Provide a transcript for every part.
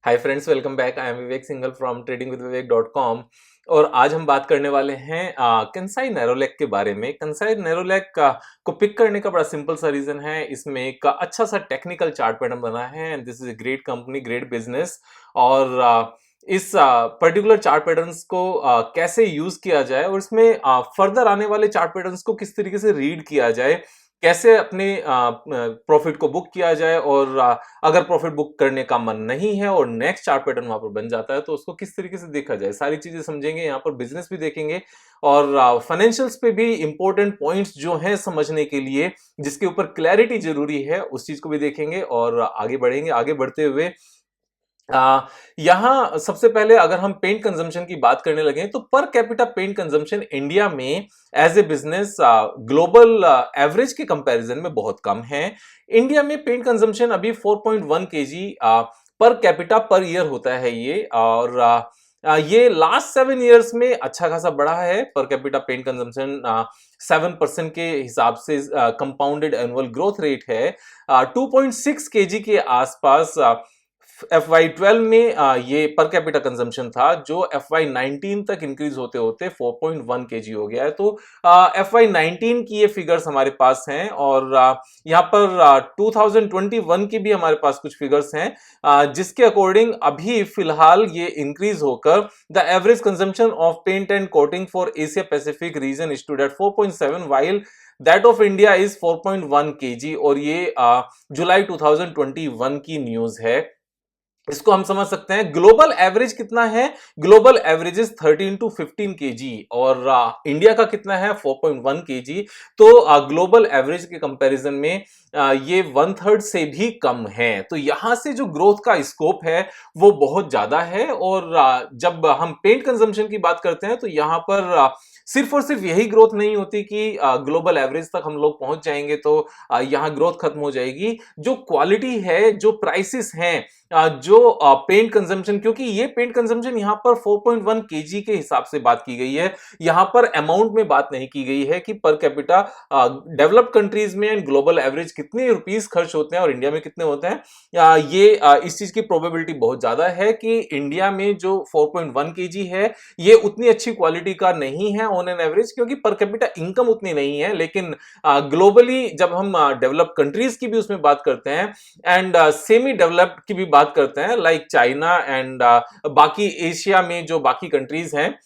Hi friends, welcome back. I am Vivek Singhal from tradingwithvivek.com। और आज हम बात करने वाले हैं कंसाई नेरोलैक के बारे में। कंसाई नेरोलैक को पिक करने का बड़ा सिंपल सा रीजन है, इसमें एक अच्छा सा टेक्निकल चार्ट पैटर्न बना है and this is a great company, great business. और इस पर्टिकुलर चार्ट पैटर्न्स को कैसे यूज किया जाए और इसमें फर्दर आने वाले चार्ट पैटर्न्स को किस तरीके से रीड किया जाए, कैसे अपने प्रॉफिट को बुक किया जाए, और अगर प्रॉफिट बुक करने का मन नहीं है और नेक्स्ट चार्ट पैटर्न वहां पर बन जाता है तो उसको किस तरीके से देखा जाए, सारी चीजें समझेंगे। यहाँ पर बिजनेस भी देखेंगे और फाइनेंशियल्स पे भी इंपॉर्टेंट पॉइंट्स जो हैं समझने के लिए, जिसके ऊपर क्लैरिटी जरूरी है, उस चीज को भी देखेंगे और आगे बढ़ेंगे। आगे बढ़ते हुए यहां सबसे पहले अगर हम पेंट कंजम्पशन की बात करने लगे तो per capita paint consumption India में as a business global average के कंपैरिजन में बहुत कम है। इंडिया में पेंट कंजम्पशन अभी 4.1 KG per capita per year होता है ये, और ये लास्ट 7 ईयर्स में अच्छा खासा बढ़ा है। पर कैपिटा पेंट कंजम्पशन 7% के हिसाब से कंपाउंडेड एनुअल ग्रोथ रेट है 2.6 केजी के आसपास। FY12 में ये पर कैपिटा कंजम्पशन था, जो FY19 तक इंक्रीज होते होते 4.1 केजी हो गया है। तो FY19 की ये फिगर्स हमारे पास हैं और यहाँ पर 2021 की भी हमारे पास कुछ फिगर्स हैं, जिसके अकॉर्डिंग अभी फिलहाल ये इंक्रीज होकर the average consumption of paint and coating for Asia Pacific region stood at 4.7 while that of India is 4.1 KG. और ये जुलाई 2021 की न्यूज है। इसको हम समझ सकते हैं ग्लोबल एवरेज कितना है। Global average is 13 to 15 KG और इंडिया का कितना है 4.1 केजी। तो ग्लोबल एवरेज के कंपैरिजन में ये 1/3 से भी कम है। तो यहां से जो ग्रोथ का स्कोप है वो बहुत ज्यादा है। और जब हम पेंट कंजम्पशन की बात करते हैं तो यहां पर सिर्फ और सिर्फ यही ग्रोथ नहीं होती कि ग्लोबल एवरेज तक हम लोग पहुंच जाएंगे तो यहां ग्रोथ खत्म हो जाएगी। जो क्वालिटी है, जो प्राइसेस हैं, जो पेंट कंजम्पशन, क्योंकि ये पेंट कंजम्पशन यहां पर 4.1 केजी के हिसाब से बात की गई है, यहां पर अमाउंट में बात नहीं की गई है कि पर कैपिटा डेवलप्ड कंट्रीज में एंड ग्लोबल एवरेज कितने रुपीस खर्च होते हैं और इंडिया में कितने होते हैं। इस चीज की प्रोबेबिलिटी बहुत ज्यादा है कि इंडिया में जो 4.1 केजी है ये उतनी अच्छी क्वालिटी का नहीं है ऑन एन एवरेज, क्योंकि पर कैपिटा इनकम उतनी नहीं है। लेकिन ग्लोबली जब हम डेवलप्ड कंट्रीज की भी उसमें बात करते हैं एंड सेमी डेवलप्ड की भी बात करते हैं, लाइक चाइना एंड बाकी एशिया में जो बाकी कंट्रीज हैं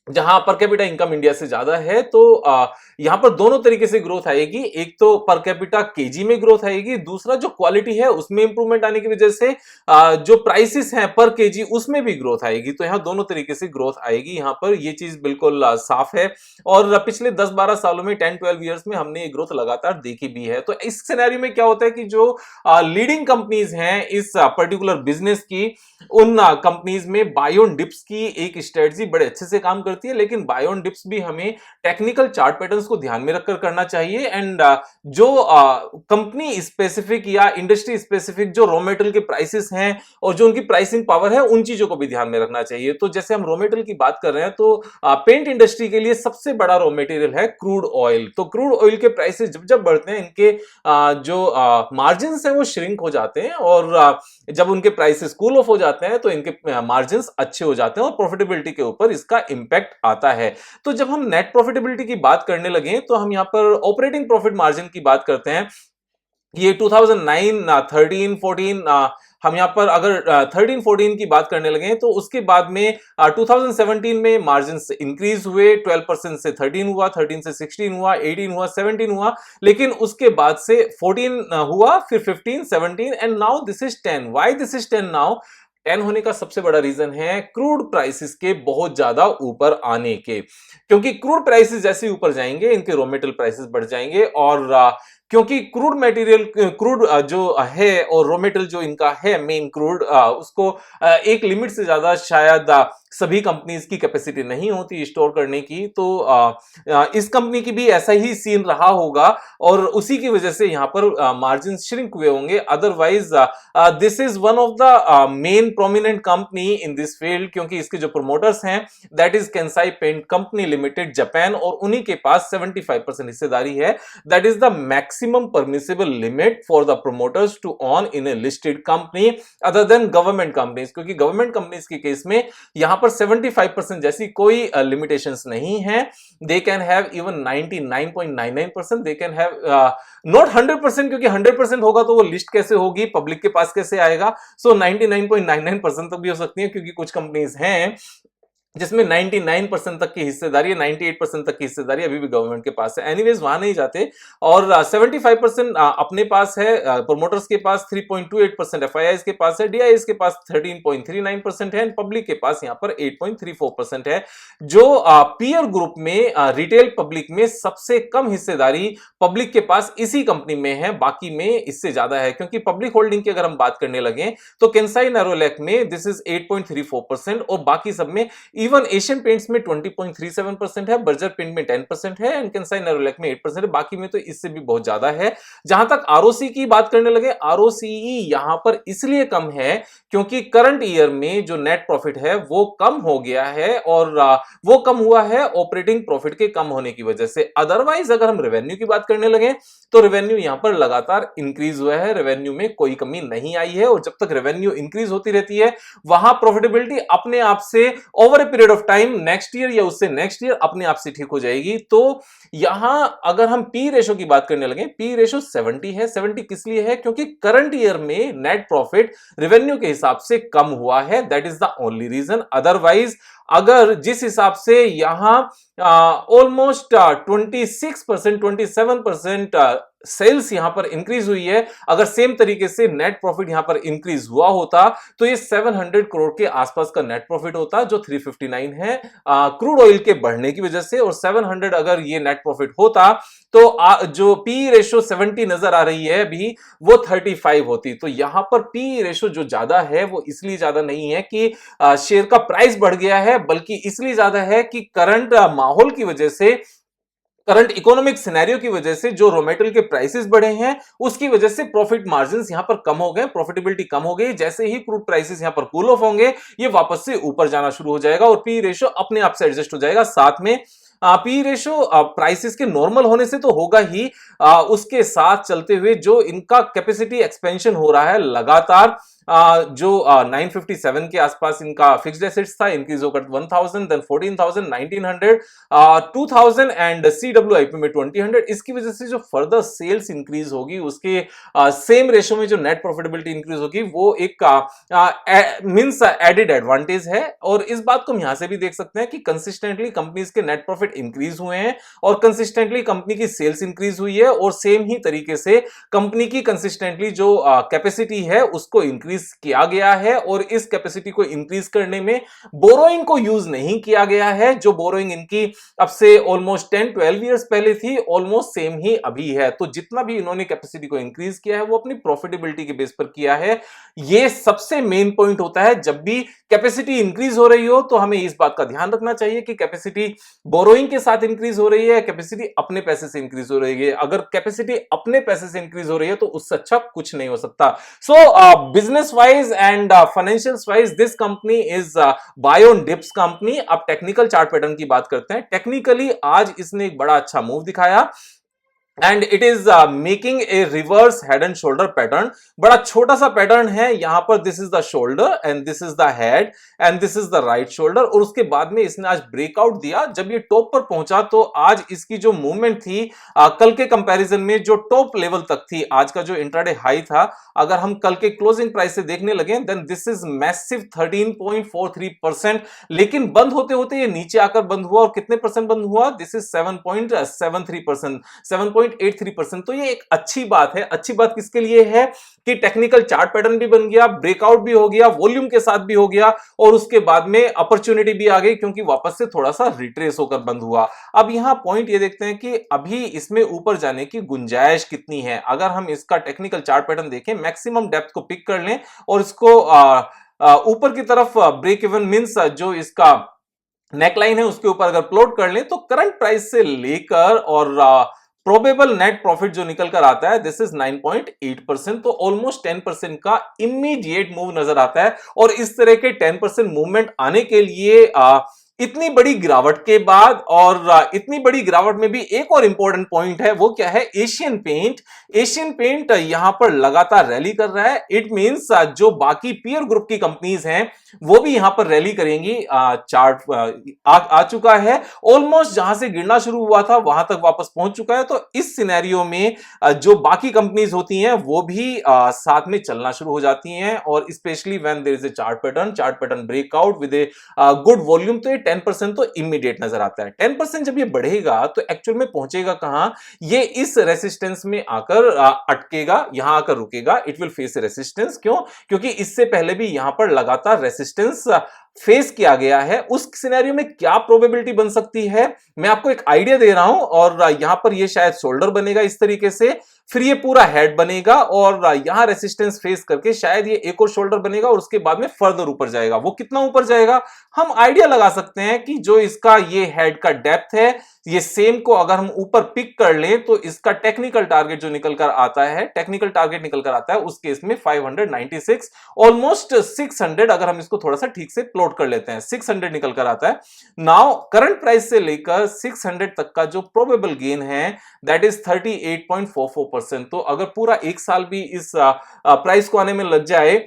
जहां पर कैपिटा इनकम इंडिया से ज्यादा है, तो यहां पर दोनों तरीके से ग्रोथ आएगी। एक तो पर कैपिटा केजी में ग्रोथ आएगी, दूसरा जो क्वालिटी है उसमें इंप्रूवमेंट आने की वजह से जो प्राइसेस हैं पर केजी उसमें भी ग्रोथ आएगी। तो यहां दोनों तरीके से ग्रोथ आएगी, यहां पर ये चीज बिल्कुल साफ है। और पिछले 10-12 सालों में 10-12 ईयर्स में हमने ये ग्रोथ लगातार देखी भी है। तो इस सिनेरियो में क्या होता है कि जो लीडिंग कंपनीज हैं इस पर्टिकुलर बिजनेस की, उन कंपनीज में बाय ऑन डिप्स की एक स्ट्रेटजी बड़े अच्छे से काम करती है। लेकिन बाय ऑन डिप्स भी हमें टेक्निकल चार्ट पैटर्न्स को ध्यान में रखकर करना चाहिए एंड जो कंपनी स्पेसिफिक या इंडस्ट्री स्पेसिफिक जो रॉ मेटेरियल के प्राइसेस हैं और जो उनकी प्राइसिंग पावर है, उन चीजों को भी ध्यान में रखना चाहिए। तो जैसे हम रॉ मेटेरियल की बात कर रहे हैं तो पेंट इंडस्ट्री के लिए सबसे बड़ा रॉ मेटेरियल है क्रूड ऑयल। तो क्रूड ऑयल के प्राइसेस जब जब बढ़ते हैं, इनके जो मार्जिन है वो श्रिंक हो जाते हैं, और जब उनके प्राइसेस कूल ऑफ हो जाते हैं तो इनके मार्जिन अच्छे हो जाते हैं और प्रॉफिटेबिलिटी के ऊपर इसका इंपैक्ट आता है। तो जब हम नेट प्रॉफिटेबिलिटी की बात करने लगे तो हम यहां पर ऑपरेटिंग प्रॉफिट मार्जिन की बात करते हैं। ये 2009, 13, 14, हम यहां पर अगर 13-14 की बात करने लगे तो उसके बाद में 2017 में मार्जिन इंक्रीज हुए, 12% से 13 हुआ, 13 से 16 हुआ, 18 हुआ, 17 हुआ। लेकिन उसके बाद से 14 हुआ, फिर 15, 17 and now this is 10। Why this is 10 now? 10 होने का सबसे बड़ा रीजन है क्रूड प्राइसेस के बहुत ज्यादा ऊपर आने के, क्योंकि क्रूड प्राइसेस जैसे ऊपर जाएंगे इनके रॉ मेटेरियल प्राइसेस बढ़ जाएंगे। और क्योंकि क्रूड मटेरियल, क्रूड जो है और रॉ मेटेरियल जो इनका है मेन क्रूड, उसको एक लिमिट से ज्यादा शायद सभी कंपनीज की कैपेसिटी नहीं होती स्टोर करने की। तो इस कंपनी की भी ऐसा ही सीन रहा होगा और उसी की वजह से यहां पर मार्जिन श्रिंक हुए होंगे। Otherwise this is one of the main prominent company in this field, क्योंकि इसके जो प्रोमोटर्स हैं that is Kansai paint company limited Japan, और उन्हीं के पास 75% हिस्सेदारी है। That is the maximum permissible limit for the promoters to own in a listed company other than government companies, क्योंकि गवर्नमेंट कंपनीज के केस में यहां पर 75% जैसी कोई लिमिटेशंस नहीं है। They can have even 99.99%, they can have not 100%, क्योंकि 100% होगा तो वो लिस्ट कैसे होगी, पब्लिक के पास कैसे आएगा। सो 99.99% तक भी हो सकती है, क्योंकि कुछ कंपनीज हैं जिसमें 99% तक की हिस्सेदारी है, 98% तक की हिस्सेदारी अभी भी गवर्नमेंट के पास है। एनीवेज वहां नहीं जाते। और 75% अपने पास है, प्रोमोटर्स के पास 3.28%, एफआईआईज के पास है, डीआईएस के पास 13.39% है, पब्लिक के पास यहां पर 8.34% है। जो पीयर ग्रुप में रिटेल पब्लिक में सबसे कम हिस्सेदारी पब्लिक के पास इसी कंपनी में है, बाकी में इससे ज्यादा है। क्योंकि पब्लिक होल्डिंग की अगर हम बात करने लगे तो केंसाई नेरोलैक में दिस इज 8.34% और बाकी सब में इवन एशियन पेंट्स में 20.37% है, बर्जर पेंट में 10% है एंड केंसाई नेरोलैक में 8% है, बाकी में तो इससे भी बहुत ज्यादा है। जहां तक आरओसी की बात करने लगे, आरओसीई यहां पर इसलिए कम है क्योंकि करंट ईयर में जो नेट प्रॉफिट है वो कम हो गया है, और वो कम हुआ है ऑपरेटिंग प्रॉफिट के कम होने की वजह से। अदरवाइज अगर हम रेवेन्यू की बात करने लगे तो रेवेन्यू यहां पर लगातार इंक्रीज हुआ है, रेवेन्यू में कोई कमी नहीं आई है, और जब तक रेवेन्यू इंक्रीज होती रहती है वहां प्रॉफिटेबिलिटी अपने आप से over a period of time next year या उससे नेक्स्ट ईयर अपने आप से ठीक हो जाएगी। तो यहां अगर हम पी रेशो की बात करने लगे, पी रेशो 70 है। 70 किस लिए है? क्योंकि करंट ईयर में नेट प्रॉफिट रेवेन्यू के हिसाब से कम हुआ है, that is the only reason. Otherwise अगर जिस हिसाब से यहां ऑलमोस्ट 26%, 27% सेल्स यहां पर इंक्रीज हुई है, अगर सेम तरीके से नेट प्रॉफिट यहां पर इंक्रीज हुआ होता तो ये 700 करोड़ के आसपास का नेट प्रॉफिट होता, जो 359 है क्रूड ऑयल के बढ़ने की वजह से, और 700 अगर ये नेट प्रॉफिट होता तो जो पी रेशो 70 नजर आ रही है अभी वो 35 होती। तो यहां पर पी रेशो जो ज्यादा है वो इसलिए ज्यादा नहीं है कि शेयर का प्राइस बढ़ गया है, बल्कि इसलिए ज्यादा है कि करंट माहौल की वजह से, करंट इकोनॉमिक सिनेरियो की वजह से जो रॉ मटेरियल के प्राइसेस बढ़े हैं उसकी वजह से प्रॉफिट मार्जिन्स यहां पर कम हो गए, प्रॉफिटेबिलिटी कम हो गई। जैसे ही क्रूड प्राइसेस यहां पर कूल ऑफ होंगे ये वापस से ऊपर जाना शुरू हो जाएगा और पी रेशो अपने आप से एडजस्ट हो जाएगा। साथ में पी रेशो प्राइसेस के नॉर्मल होने से तो होगा ही, उसके साथ चलते हुए जो इनका कैपेसिटी एक्सपेंशन हो रहा है लगातार, जो 957 के आसपास इनका फिक्स्ड एसेट्स था, इंक्रीज होकर 1000, देन 14,000, 1900, 2000 एंड सीडब्ल्यूआईपी में 2000। इसकी वजह से जो फर्दर सेल्स इंक्रीज होगी उसके सेम रेशो में जो नेट प्रॉफिटेबिलिटी इंक्रीज होगी वो एक मींस एडेड एडवांटेज है। और इस बात को हम यहां से भी देख सकते हैं कि कंसिस्टेंटली कंपनीज के नेट प्रॉफिट इंक्रीज हुए हैं और कंसिस्टेंटली कंपनी की सेल्स इंक्रीज हुई है, और सेम ही तरीके से कंपनी की कंसिस्टेंटली जो कैपेसिटी है उसको इंक्रीज किया गया है, और इस कैपेसिटी को इंक्रीज करने में बोरोइंग को यूज नहीं किया गया है। जो बोरोइंग इनकी अब से ऑलमोस्ट 10-12 इयर्स पहले थी, ऑलमोस्ट सेम ही अभी है। तो जितना भी इन्होंने कैपेसिटी को इंक्रीज किया है वो अपनी प्रॉफिटेबिलिटी के बेस पर किया है। ये सबसे मेन पॉइंट होता है, जब भी कैपेसिटी इंक्रीज हो रही हो तो हमें इस बात का ध्यान रखना चाहिए कि कैपेसिटी बोरोइंग के साथ इंक्रीज हो रही है, कैपेसिटी अपने पैसे से इंक्रीज हो रही है। अगर कैपेसिटी अपने पैसे से इंक्रीज हो रही है तो उससे अच्छा कुछ नहीं हो सकता। सो business wise and financial wise this company is by on dips company. अब टेक्निकल चार्ट पैटर्न की बात करते हैं। टेक्निकली आज इसने एक बड़ा अच्छा मूव दिखाया and it is making a reverse head and shoulder pattern. बड़ा छोटा सा पैटर्न है यहां पर, this is the shoulder and this is the head and this is the right shoulder, और उसके बाद में इसने आज ब्रेकआउट दिया। जब ये टॉप पर पहुंचा तो आज इसकी जो मूवमेंट थी कल के कंपैरिजन में जो टॉप लेवल तक थी, आज का जो इंट्राडे हाई था, अगर हम कल के क्लोजिंग प्राइस से देखने लगे देन दिस इज मैसिव 13.43%, लेकिन बंद होते होते ये नीचे आकर बंद हुआ, और कितने परसेंट बंद हुआ? This is 7.73%, 7.83%। तो ये एक अच्छी बात है। अच्छी बात किसके लिए है कि टेक्निकल चार्ट पैटर्न भी बन गया, ब्रेकआउट भी हो गया, वॉल्यूम के साथ भी हो गया, और उसके बाद में अपॉर्चुनिटी भी आ गई क्योंकि वापस से थोड़ा सा रिट्रेस होकर बंद हुआ। अब यहां पॉइंट ये देखते हैं कि अभी इसमें ऊपर जाने की गुंजाइश कितनी है। अगर हम इसका टेक्निकल चार्ट पैटर्न देखें, मैक्सिमम डेप्थ को पिक कर लें और इसको ऊपर की तरफ ब्रेक इवन मींस जो इसका नेकलाइन है उसके ऊपर अगर प्लॉट कर लें तो करंट प्राइस से लेकर और प्रोबेबल नेट प्रॉफिट जो निकल कर आता है दिस इज 9.8%, तो ऑलमोस्ट 10% का इमीडिएट मूव नजर आता है। और इस तरह के 10% मूवमेंट आने के लिए इतनी बड़ी गिरावट के बाद और इतनी बड़ी गिरावट में भी एक और इंपॉर्टेंट पॉइंट है, वो क्या है, एशियन पेंट। एशियन पेंट यहां पर लगातार रैली कर रहा है। इट मींस जो बाकी पीयर ग्रुप की कंपनीज हैं वो भी यहां पर रैली करेंगी। चार्ट आ चुका है ऑलमोस्ट, जहां से गिरना शुरू हुआ था वहां तक वापस पहुंच चुका है। तो इस सिनेरियो में जो बाकी कंपनीज होती हैं वो भी साथ में चलना शुरू हो जाती हैं, और specially when there is a chart pattern breakout with a good volume, तो 10% तो इमीडिएट नजर आता है। 10% जब ये बढ़ेगा तो एक्चुअल में पहुंचेगा कहां, ये इस रेसिस्टेंस में आकर अटकेगा, यहां आकर रुकेगा। इट विल फेस रेसिस्टेंस, क्यों, क्योंकि इससे पहले भी यहां पर लगातार रेसिस्टेंस फेस किया गया है। उस सिनेरियो में क्या प्रोबेबिलिटी बन सकती है, मैं आपको एक आइडिया दे रहा हूं। और यहां पर ये शायद शोल्डर बनेगा इस तरीके से, फिर ये पूरा हेड बनेगा और यहां रेसिस्टेंस फेस करके शायद ये एक और शोल्डर बनेगा और उसके बाद में फर्दर ऊपर जाएगा। वो कितना ऊपर जाएगा, हम आइडिया लगा सकते हैं कि जो इसका ये हेड का डेप्थ है, ये सेम को अगर हम ऊपर पिक कर लें तो इसका टेक्निकल टारगेट जो निकल कर आता है, टेक्निकल टारगेट निकल कर आता है उस केस में 596, ऑलमोस्ट 600, अगर हम इसको थोड़ा सा ठीक से प्लॉट कर लेते हैं 600 निकल कर आता है। नाउ करंट प्राइस से लेकर 600 तक का जो प्रोबेबल गेन है दैट इज 38.44%। तो अगर पूरा एक साल भी इस प्राइस को आने में लग जाए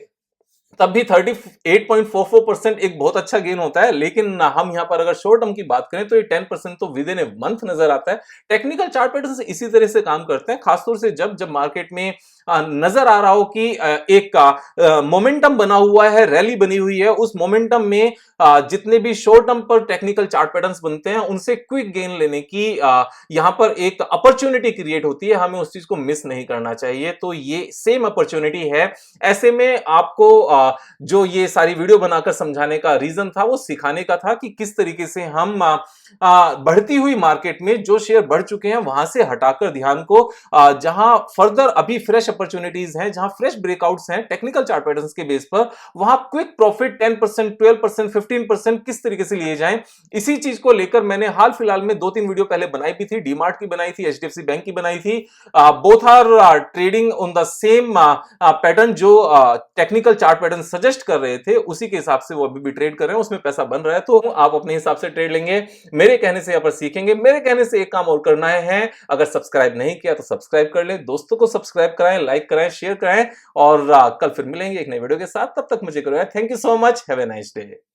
तब भी 38.44% एक बहुत अच्छा गेन होता है। लेकिन हम यहां पर अगर शॉर्ट टर्म की बात करें तो ये 10% तो विद इन ए मंथ नजर आता है। टेक्निकल चार्ट पैटर्न इसी तरह से काम करते हैं, खासतौर से जब जब मार्केट में नजर आ रहा हो कि एक मोमेंटम बना हुआ है, रैली बनी हुई है, उस मोमेंटम में जितने भी शॉर्ट टर्म पर टेक्निकल चार्ट पैटर्न्स बनते हैं उनसे क्विक गेन लेने की यहां पर एक अपॉर्चुनिटी क्रिएट होती है। हमें उस चीज को मिस नहीं करना चाहिए, तो ये सेम अपॉर्चुनिटी है। ऐसे में आपको जो ये सारी वीडियो बनाकर समझाने का रीजन था वो सिखाने का था कि किस तरीके से हम बढ़ती हुई मार्केट में जो शेयर बढ़ चुके हैं वहां से हटाकर ध्यान को जहां फर्दर अभी फ्रेश अपॉर्चुनिटीज हैं, जहां फ्रेश ब्रेकआउट्स हैं टेक्निकल चार्ट पैटर्न्स के बेस पर, वहां क्विक प्रॉफिट 10%, 12%, 15% किस तरीके से लिए जाएं, इसी चीज को लेकर मैंने हाल फिलहाल में 2-3 वीडियो पहले बनाई भी थी। डीमार्ट की बनाई थी, एचडीएफसी बैंक की बनाई थी। Both are trading on the same pattern, जो टेक्निकल चार्ट पैटर्न सजेस्ट कर रहे थे उसी के हिसाब से वो अभी भी ट्रेड कर रहे हैं, उसमें पैसा बन रहा है। तो आप अपने हिसाब से ट्रेड लेंगे, मेरे कहने से यहां पर सीखेंगे। मेरे कहने से एक काम और करना है, अगर सब्सक्राइब नहीं किया तो सब्सक्राइब कर ले, दोस्तों को सब्सक्राइब कराएं, लाइक कराएं, शेयर कराएं, और कल फिर मिलेंगे एक नई वीडियो के साथ। तब तक मुझे करो, thank you so much, have a nice day.